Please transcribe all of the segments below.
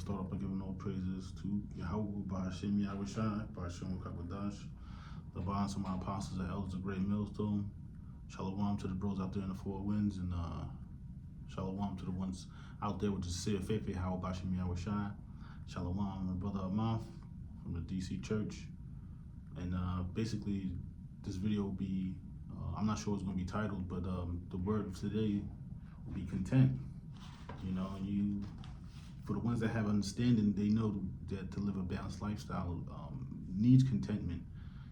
start off by giving all praises to Yahweh, Ba'ashem Yahushai, Ba'ashem Kakwadash, the bonds of my apostles and elders of Great Millstone. Shalom to the bros out there in the four winds, and shalom to the ones out there with the sincere faith, Yahweh, Ba'ashem Yahushai. Shalom, my brother Amath from the DC Church. And basically, this video will be, I'm not sure what it's going to be titled, but the word of today will be content. You know, for the ones that have understanding, they know that to live a balanced lifestyle needs contentment,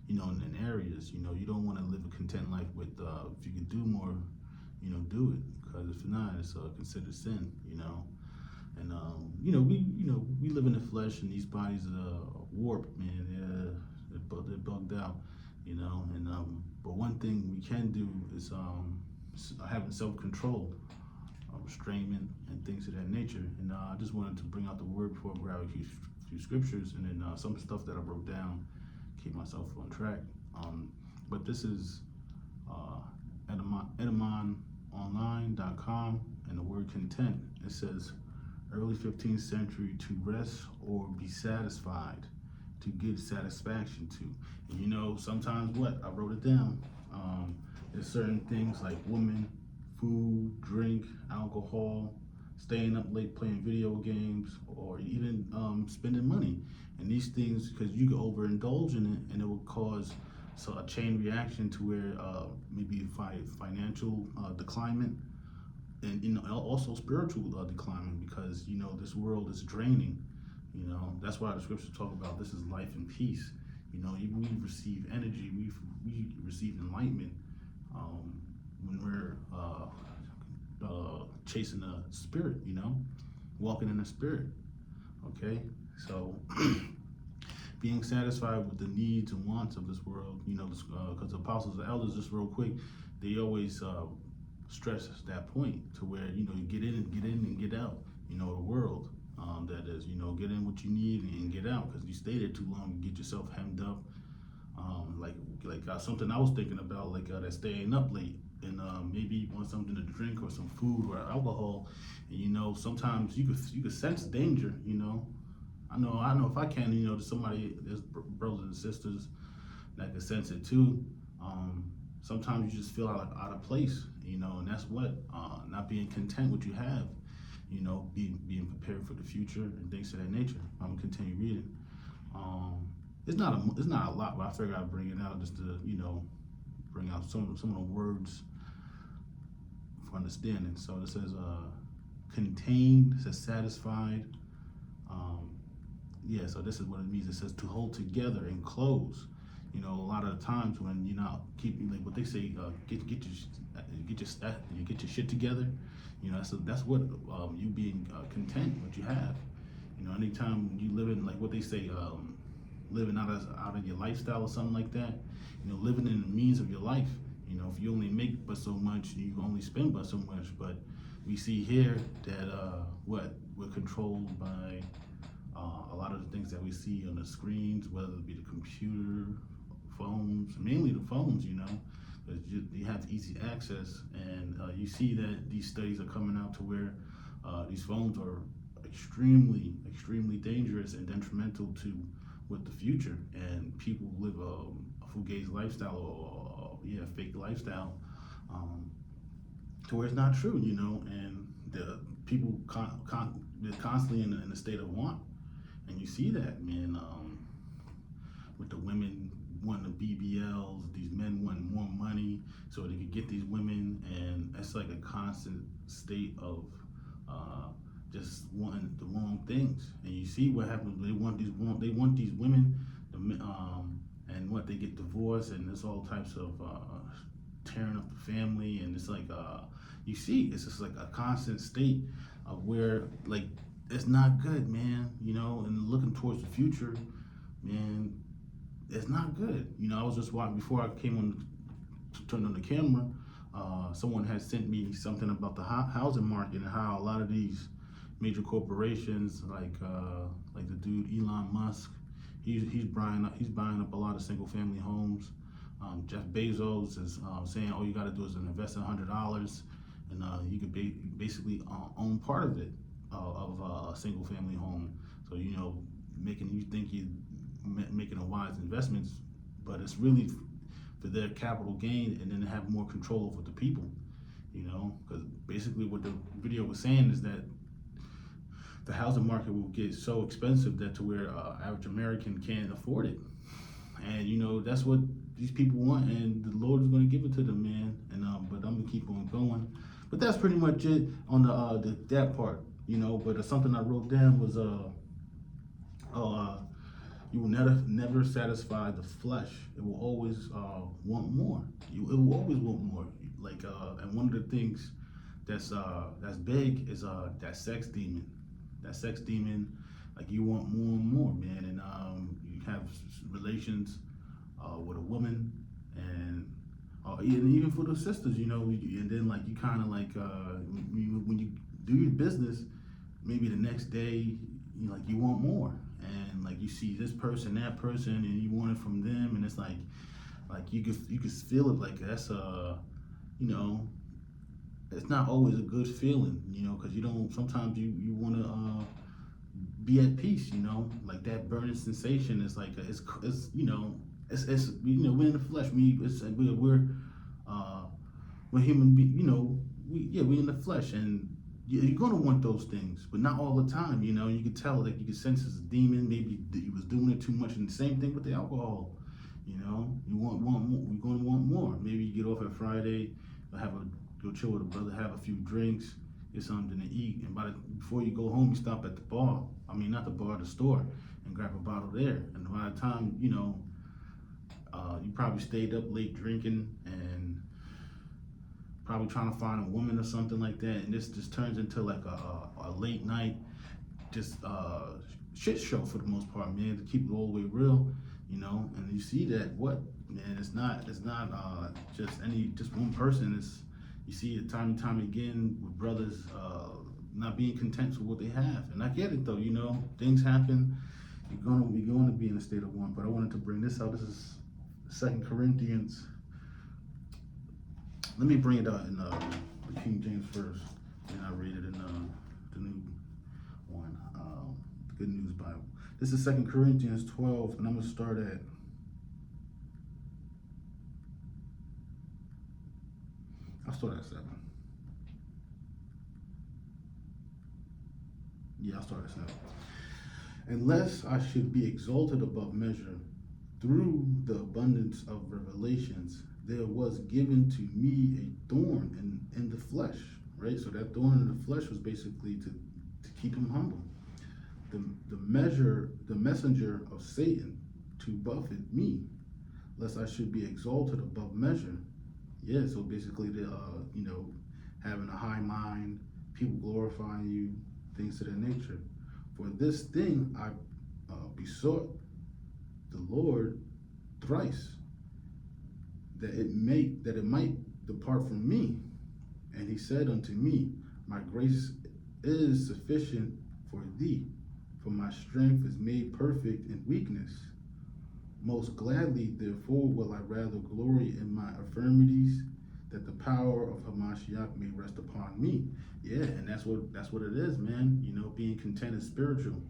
you know, in areas. You know, you don't want to live a content life with, if you can do more, you know, do it. Because if not, it's considered sin, you know. And, you know, we live in the flesh, and these bodies are warped, man. They're bugged out, you know. And but one thing we can do is having self-control, restrainment, and things of that nature. And I just wanted to bring out the word before I grab a few scriptures, and then some stuff that I wrote down, keep myself on track. But this is edamononline.com, and the word content. It says, early 15th century, to rest or be satisfied, to give satisfaction to. And you know, sometimes I wrote it down. There's certain things like women, food, drink, alcohol, staying up late playing video games, or even spending money. And these things, because you can overindulge in it, and it will cause a chain reaction to where maybe financial declinement, and you know, also spiritual declinement, because you know this world is draining. You know, that's why the scriptures talk about this is life and peace. You know, we receive energy, we receive enlightenment when we're chasing the spirit, you know, walking in the spirit. Okay, so being satisfied with the needs and wants of this world, you know, because the apostles and elders, just real quick, they always stress that point to where, you know, you get in and get out, you know, the world. That is, you know, get in what you need and get out, because you stay there too long, you get yourself hemmed up. Like something I was thinking about, like that staying up late, and maybe you want something to drink or some food or alcohol, and you know, sometimes you could sense danger. You know, I know if I can, you know, there's brothers and sisters that can sense it too. Sometimes you just feel out of place, you know, and that's what not being content with what you have. You know, being prepared for the future and things of that nature. I'm gonna continue reading. It's not a lot, but I figured I'd bring it out just to, you know, bring out some of the words for understanding. So it says contained, it says satisfied. Yeah, so this is what it means. It says to hold together and close. You know, a lot of the times when you're not keeping, like what they say, get your shit together. You know, that's what you being content what you have. You know, anytime you live in, like what they say, living out of your lifestyle or something like that. You know, living in the means of your life. You know, if you only make but so much, you only spend but so much. But we see here that we're controlled by a lot of the things that we see on the screens, whether it be the computer, phones, mainly the phones. You know, because you have easy access, and you see that these studies are coming out to where these phones are extremely dangerous and detrimental to with the future, and people live a fugazi lifestyle, or fake lifestyle, to where it's not true, you know. And the people they're constantly in a state of want, and you see that, man, with the women wanting the BBLs, these men wanting more money so they could get these women, and it's like a constant state of just wanting the wrong things. And you see what happens. They want these women, and what they get divorced, and there's all types of tearing up the family, and it's like you see, it's just like a constant state of where, like, it's not good, man. You know, and looking towards the future, man, it's not good. You know, I was just watching before I came on, turned on the camera. Someone had sent me something about the housing market and how a lot of these major corporations, like the dude Elon Musk, he's buying up a lot of single family homes. Jeff Bezos is saying all you got to do is invest $100, and you could basically own part of it. of a single family home. So making you think you're making a wise investments, but it's really for their capital gain, and then have more control over the people. Because basically what the video was saying is that the housing market will get so expensive that to where average American can't afford it. And that's what these people want, and the Lord is going to give it to them, man. And but I'm gonna keep on going. But that's pretty much it on the that part, But something I wrote down was you will never satisfy the flesh. It will always want more. It will always want more. And one of the things that's big is that sex demon. That sex demon, like you want more and more, man. And you have relations with a woman, and even for the sisters, and then like you kind of like when you do your business, maybe the next day, you want more, and like you see this person, that person, and you want it from them, and it's like you could feel it, like that's it's not always a good feeling, because you don't. Sometimes you want to be at peace, like that burning sensation is like it's we're in the flesh. We're human we're in the flesh, and you're gonna want those things, but not all the time. You can tell, like you can sense it's a demon. Maybe you was doing it too much, and the same thing with the alcohol. You want more. You're gonna want more. Maybe you get off at Friday, go chill with a brother, have a few drinks, get something to eat, and before you go home, you stop at the bar. I mean, not the bar, the store, and grab a bottle there. And by the time you probably stayed up late drinking and probably trying to find a woman or something like that, and this just turns into like a late night, just shit show for the most part, man. To keep it all the way real, and you see that man, it's not just one person. You see it time and time again with brothers not being content with what they have, and I get it though. Things happen. You're going to be in a state of want. But I wanted to bring this out. This is 2 Corinthians. Let me bring it out in the King James first, and I read it in the new one, the Good News Bible. This is 2 Corinthians 12, and I'm gonna start at. I'll start at 7. Yeah, I'll start at 7. Unless I should be exalted above measure through the abundance of revelations, there was given to me a thorn in the flesh, right? So that thorn in the flesh was basically to keep him humble. The messenger of Satan to buffet me, lest I should be exalted above measure. Yeah, so basically having a high mind, people glorifying you, things of that nature. For this thing I besought the Lord thrice, that it might depart from me. And he said unto me, my grace is sufficient for thee, for my strength is made perfect in weakness. Most gladly, therefore, will I rather glory in my infirmities, that the power of Hamashiach may rest upon me. Yeah, and that's what it is, man. Being content is spiritual.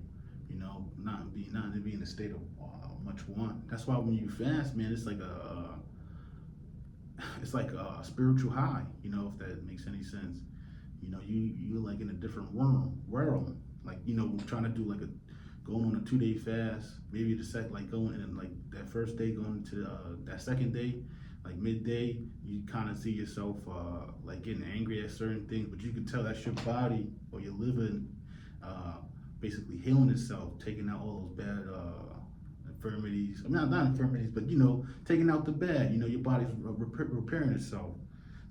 Not being in a state of much want. That's why when you fast, man, it's like a spiritual high. If that makes any sense. You're like in a different realm. Like trying to do going on a 2-day fast. Maybe going in like that first day, going to that second day, like midday, you kind of see yourself like getting angry at certain things, but you can tell that's your body or your liver basically healing itself, taking out all those bad infirmities. I mean, not infirmities, but taking out the bad. Your body's repairing itself.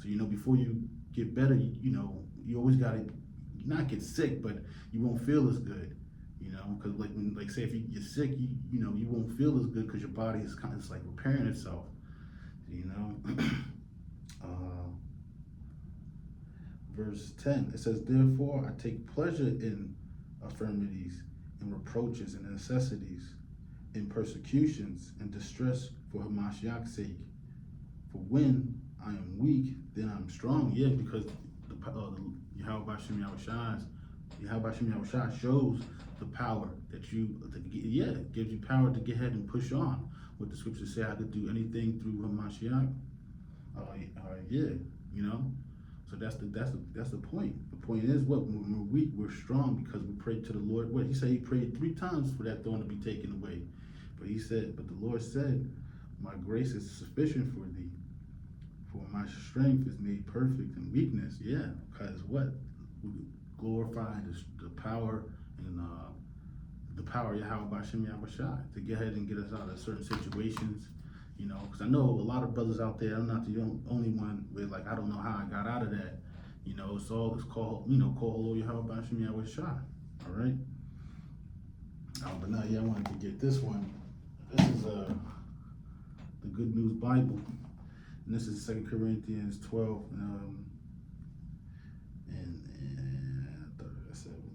So before you get better, you always gotta not get sick, but you won't feel as good. Because say if you're sick, you won't feel as good because your body is kind of like repairing itself. Verse 10, it says, therefore I take pleasure in infirmities, in reproaches, and necessities, in persecutions and distress for Hamashiach's sake. For when I am weak, then I'm strong. Yeah, because the Yahweh Bashim Yahushai's Yahweh Shem Yahushua shows the power that it gives you power to get ahead and push on. What the scriptures say, I could do anything through Hamashiach. Yeah, you know. So that's the point. The point is what when we're weak, we're strong because we prayed to the Lord. What he said, he prayed 3 times for that thorn to be taken away. But the Lord said, my grace is sufficient for thee. For my strength is made perfect in weakness. Yeah, because what? We glorify the power and the power of Yahweh B'Shem Yahushua to get ahead and get us out of certain situations. You know, because I know a lot of brothers out there, I'm not the only one with like, I don't know how I got out of that. You know, it's called, call Yahweh B'Shem Yahushua. All right? But now, I wanted to get this one. This is the Good News Bible. And this is 2 Corinthians 12,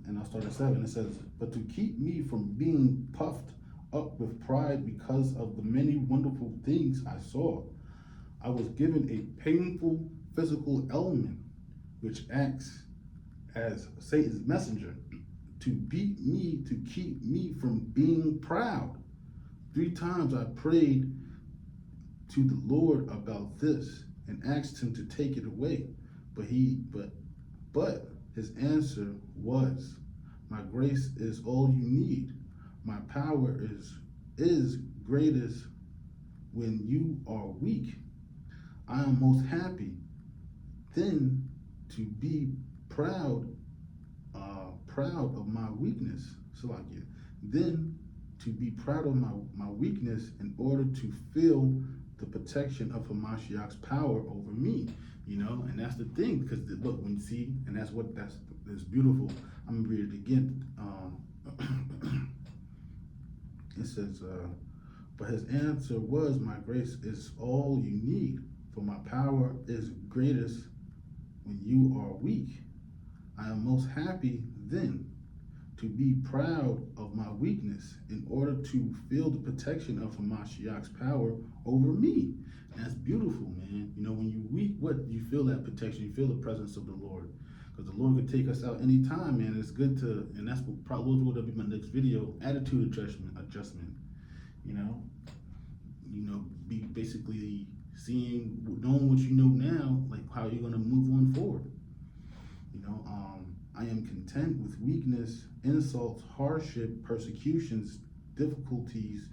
and I'll start at 7. It says, but to keep me from being puffed up with pride because of the many wonderful things I saw, I was given a painful physical element which acts as Satan's messenger to beat me, to keep me from being proud. 3 times I prayed to the Lord about this and asked him to take it away. But his answer was, my grace is all you need. My power is greatest when you are weak. I am most happy then to be proud of my weakness. Then to be proud of my weakness in order to feel the protection of Hamashiach's power over me, and that's the thing, because look, when you see, and that's beautiful. I'm gonna read it again. It says, but his answer was, my grace is all you need, for my power is greatest when you are weak. I am most happy then to be proud of my weakness in order to feel the protection of Hamashiach's power over me. And that's beautiful, man. When you're weak, you feel that protection, you feel the presence of the Lord. Because the Lord could take us out anytime, man. It's good to, and that's what probably will be my next video, attitude adjustment. Be basically knowing what you know now, like how you're gonna move on forward. I am content with weakness, insults, hardship, persecutions, difficulties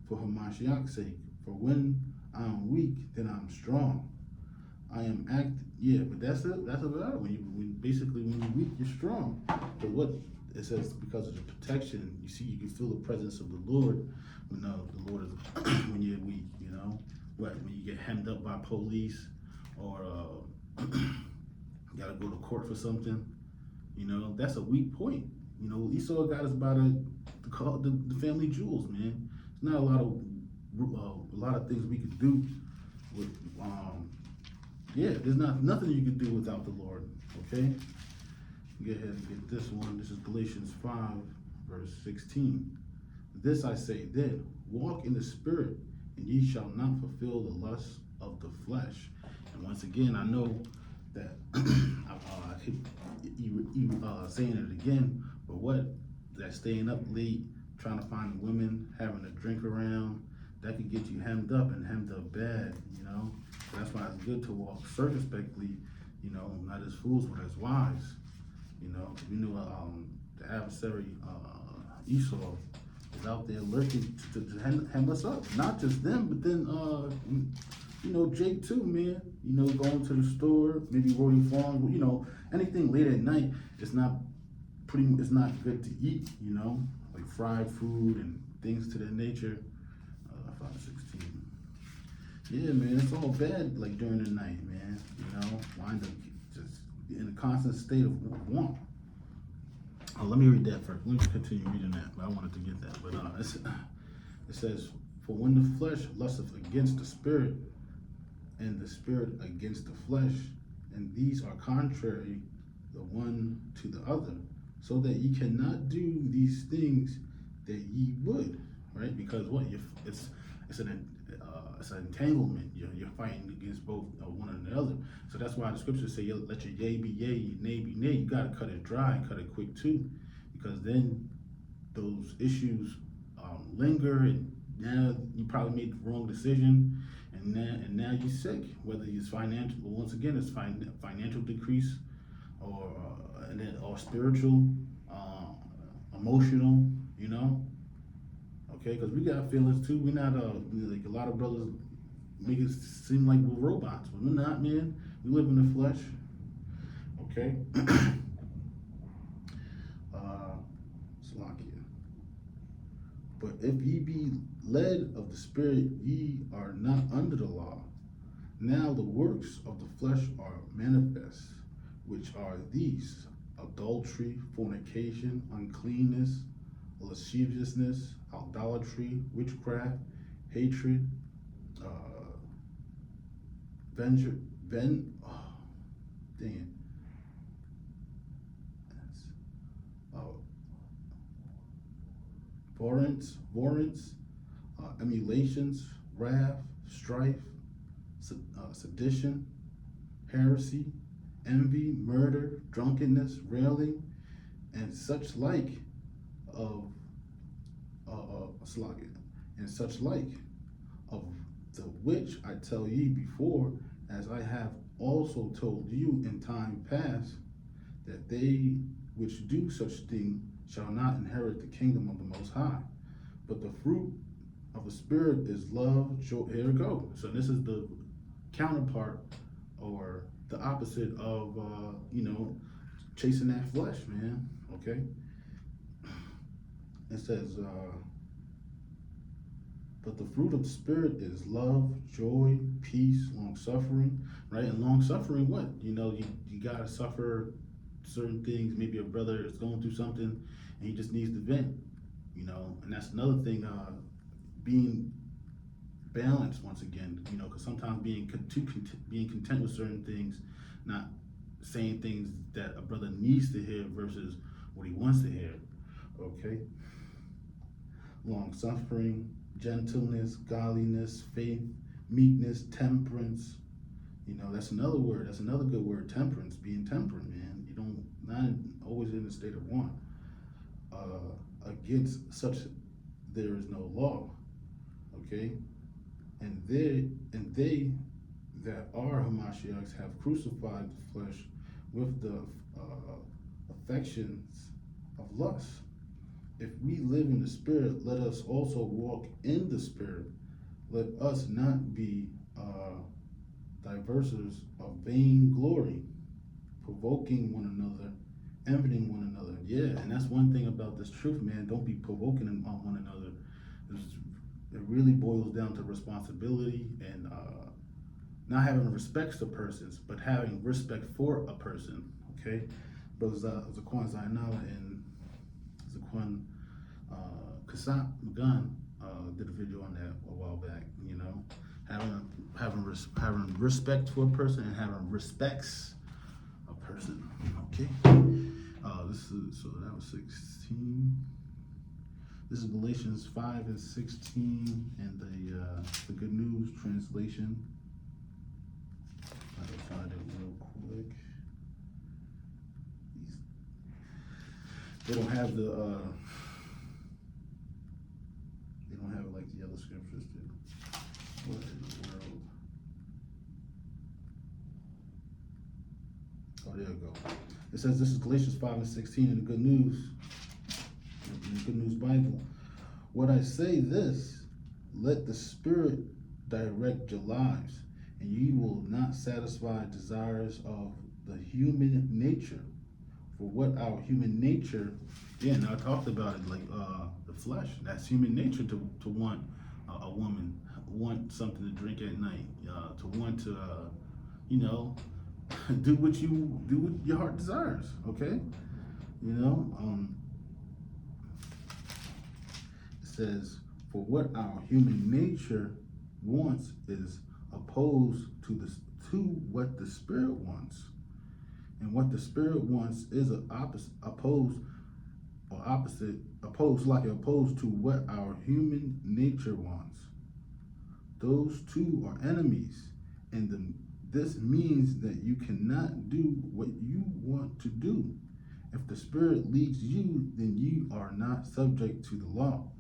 for Hamashiach's sake. For when I'm weak, then I'm strong. But that's it. That's about it. When you're weak, you're strong. But what it says, because of the protection, you can feel the presence of the Lord when the Lord is when you're weak. When you get hemmed up by police, or you gotta go to court for something. That's a weak point. Esau got us by the family jewels, man. There's not a lot of things we could do with. There's nothing you can do without the Lord. Okay. Go ahead and get this one. This is Galatians 5, verse 16. This I say then, walk in the Spirit, and ye shall not fulfill the lusts of the flesh. And once again, I know that I keep saying it again, but that staying up late, trying to find women, having a drink around, that could get you hemmed up and hemmed up bad, So that's why it's good to walk circumspectly, not as fools, but as wise. The adversary, Esau, is out there lurking to hem us up. Not just them, but then, Jake too, man. Going to the store, maybe rolling farms, anything late at night, it's not good to eat, like fried food and things to that nature. 5:16. Yeah, man, it's all bad, like during the night, man. Wind up just in a constant state of want. Let me read that first. Let me continue reading that, but I wanted to get that. But it says, for when the flesh lusteth against the spirit, and the spirit against the flesh, and these are contrary the one to the other, so that ye cannot do these things that ye would, right? Because it's an entanglement. You're fighting against both one another. So that's why the scriptures say, let your yea be yea, your nay be nay. You got to cut it dry and cut it quick too, because then those issues linger, and now you probably made the wrong decision, and now you're sick. Whether it's financial, once again, it's financial decrease, or or spiritual, emotional. You know, okay, because we got feelings too. We're not like a lot of brothers make it seem like we're robots, but we're not, man. We live in the flesh. Okay. Slakia. But if ye be led of the Spirit, ye are not under the law. Now the works of the flesh are manifest, which are these: adultery, fornication, uncleanness, lasciviousness, idolatry, witchcraft, hatred, dang it. Warrants, emulations, wrath, strife, sedition, heresy, envy, murder, drunkenness, railing, and such like of and such like of the which I tell ye before, as I have also told you in time past, that they which do such thing shall not inherit the kingdom of the Most High. But the fruit of the Spirit is love, joy. Here we go. So this is the counterpart, or the opposite of chasing that flesh, man. Okay. It says, but the fruit of the Spirit is love, joy, peace, long suffering, right? And long suffering, what? You gotta suffer certain things. Maybe a brother is going through something and he just needs to vent, and that's another thing, being balanced once again, because sometimes being content with certain things, not saying things that a brother needs to hear versus what he wants to hear. Okay. Long suffering, gentleness, godliness, faith, meekness, temperance. That's another word. That's another good word. Temperance. Being temperate, man. You don't not always in a state of want. Against such there is no law. Okay, and they that are Hamashiachs have crucified the flesh with the affections of lust. If we live in the Spirit, let us also walk in the Spirit. Let us not be diversers of vain glory, provoking one another, envying one another. Yeah, and that's one thing about this truth, man. Don't be provoking on one another. It really boils down to responsibility and not having respect for persons, but having respect for a person. Okay, brothers Zaquan Zainala and Zaquan Kasat Magan did a video on that a while back. Having respect for a person and having respects a person. Okay. So that was 16. This is Galatians 5 and 16 and the Good News translation. I'll find it real quick. They don't have it like the other scriptures do. What in the world? Oh, there we go. It says this is Galatians 5 and 16 in the Good News. In the Good News Bible. What I say this, let the Spirit direct your lives, and you will not satisfy desires of the human nature. For what our human nature, and I talked about it, like the flesh, that's human nature to want a woman, want something to drink at night, to want to, do what your heart desires, okay? It says, for what our human nature wants is opposed to what the Spirit wants. And what the Spirit wants is opposed to what our human nature wants. Those two are enemies, and this means that you cannot do what you want to do. If the Spirit leads you, then you are not subject to the law.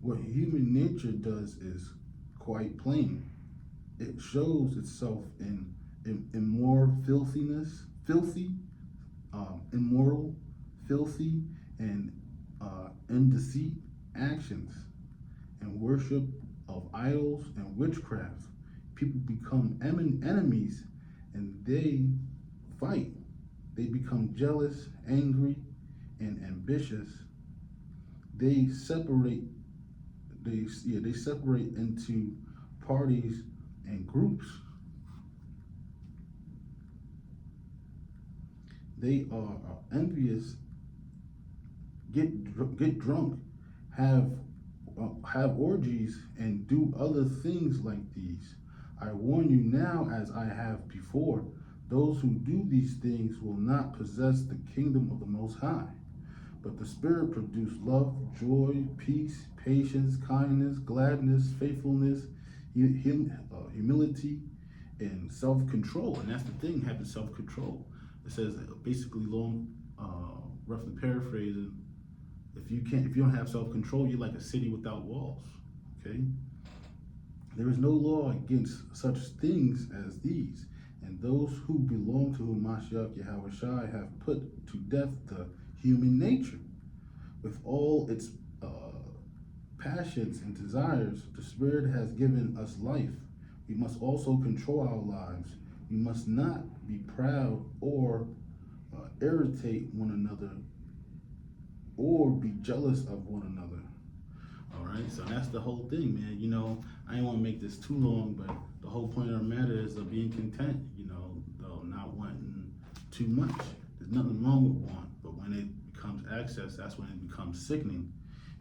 What human nature does is quite plain. It shows itself in immoral immoral, filthy, and indeceit actions, and worship of idols and witchcraft. People become enemies, and they fight. They become jealous, angry, and ambitious. They separate. They separate into parties and groups. They are envious, get drunk, have orgies, and do other things like these. I warn you now, as I have before, those who do these things will not possess the kingdom of the Most High. But the Spirit produces love, joy, peace, patience, kindness, gladness, faithfulness, humility, and self-control. And that's the thing, having self-control. It says basically, roughly paraphrasing, if you don't have self-control, you're like a city without walls. Okay? There is no law against such things as these, and those who belong to whom Mashiach Yahushua have put to death the human nature with all its passions and desires. The Spirit has given us life. We must also control our lives. We must not be proud or irritate one another or be jealous of one another. All right, so that's the whole thing, man. I didn't want to make this too long, but the whole point of the matter is of being content, though not wanting too much. There's nothing wrong with want, but when it becomes excess, that's when it becomes sickening,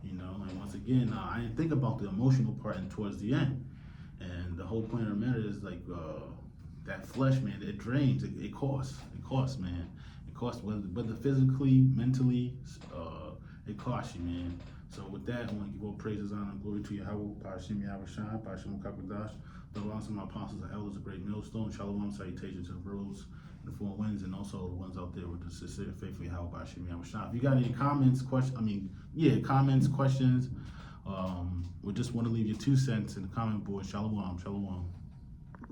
And once again, I didn't think about the emotional part and towards the end. And the whole point of the matter is like that flesh, man, it drains, it costs, man. It costs, whether physically, mentally, it costs you, man. So with that, I want to give all praises, honor, and glory to Yahweh, Ba'ashem Yahushua, Ba'ashem Kakadash, the laws of my apostles and elders, a great millstone, shalom, salutations to the roads, the four winds, and also the ones out there with the sincere faithful Yahweh, Ba'ashem Yahushua. If you got any comments, comments, questions, we just want to leave your 2 cents in the comment board. Shalom, shalom.